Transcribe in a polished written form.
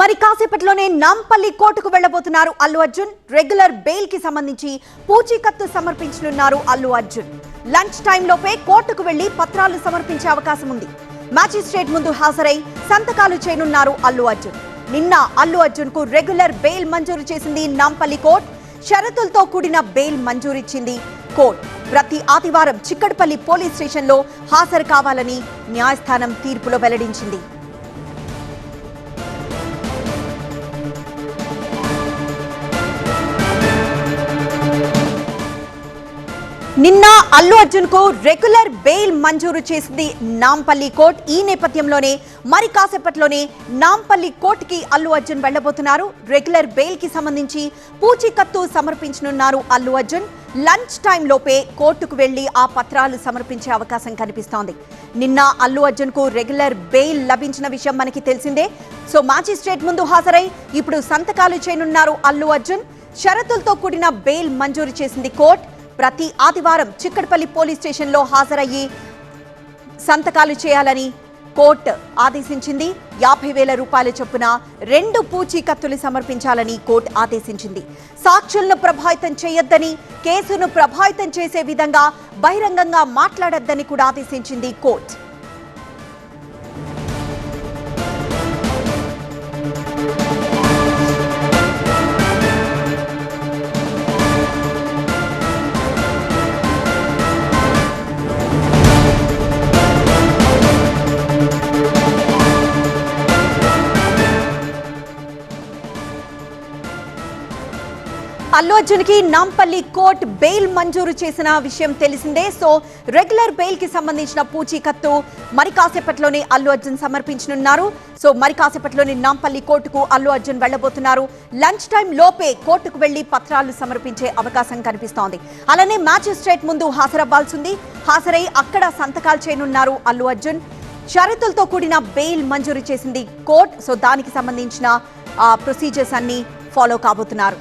మరి కాసేపట్లోనే నాంపల్లి కోర్టుకు వెళ్లబోతున్నారు Allu Arjun. Regular bail కి సంబంధించి పూచీకత్తు సమర్పించనున్నారు అల్లు అర్జున్. లంచ్ టైంలోపే కోర్టుకు వెళ్లి పత్రాలు సమర్పించే అవకాశం ఉంది. మ్యాజిస్ట్రేట్ ముందు హాజరై సంతకాలు చేయనున్నారు అల్లు అర్జున్. నిన్న అల్లు అర్జున్ కు రెగ్యులర్ బెయిల్ మంజూరు చేసింది నాంపల్లి కోర్టు. షరతులతో కూడిన బెయిల్ మంజూరిచ్చింది కోర్టు. ప్రతి ఆదివారం చిక్కడపల్లి పోలీస్ స్టేషన్లో హాజరు కావాలని న్యాయస్థానం తీర్పులో వెల్లడించింది. నిన్న అల్లు అర్జున్ కు రెగ్యులర్ బెయిల్ మంజూరు చేసింది నాంపల్లి కోర్టు. ఈ నేపథ్యంలోనే మరి కాసేపట్లోనే నాంపల్లి కోర్టుకి అల్లు అర్జున్ వెళ్లబోతున్నారు. రెగ్యులర్ బెయిల్ కి సంబంధించి పూచీకత్తు సమర్పించనున్నారు అల్లు అర్జున్. లంచ్ టైం లోపే కోర్టుకు వెళ్లి ఆ పత్రాలు సమర్పించే అవకాశం కనిపిస్తోంది. నిన్న అల్లు అర్జున్ కు రెగ్యులర్ బెయిల్ లభించిన విషయం మనకి తెలిసిందే. సో మ్యాజిస్ట్రేట్ ముందు హాజరై ఇప్పుడు సంతకాలు చేయనున్నారు అల్లు అర్జున్. షరతులతో కూడిన బెయిల్ మంజూరు చేసింది కోర్టు. ప్రతి ఆదివారం చిక్కడపల్లి పోలీస్ స్టేషన్లో హాజరయ్యి సంతకాలు చేయాలని కోర్టు ఆదేశించింది. 50,000 రూపాయల చొప్పున 2 పూచీకత్తులు సమర్పించాలని కోర్టు ఆదేశించింది. సాక్షులను ప్రభావితం చేయొద్దని, కేసును ప్రభావితం చేసే విధంగా బహిరంగంగా మాట్లాడొద్దని కూడా ఆదేశించింది కోర్టు. అల్లు అర్జున్ కి నాంపల్లి కోర్టు బెయిల్ మంజూరు చేసిన విషయం తెలిసిందే. సో రెగ్యులర్ బెయిల్ కి సంబంధించిన పూచీకత్తు మరి కాసేపట్లోనే అల్లు అర్జున్ సమర్పించనున్నారు. సో మరి కాసేపట్లోనే నాంపల్లి కోర్టుకు అల్లు అర్జున్ వెళ్లబోతున్నారు. లంచ్ టైం లోపే కోర్టుకు వెళ్లి పత్రాలు సమర్పించే అవకాశం కనిపిస్తోంది. అలానే మ్యాజిస్ట్రేట్ ముందు హాజరవ్వాల్సింది. హాజరై అక్కడ సంతకాలు చేయనున్నారు అల్లు అర్జున్. షరతులతో కూడిన బెయిల్ మంజూరు చేసింది కోర్టు. సో దానికి సంబంధించిన ప్రొసీజర్స్ అన్ని ఫాలో కాబోతున్నారు.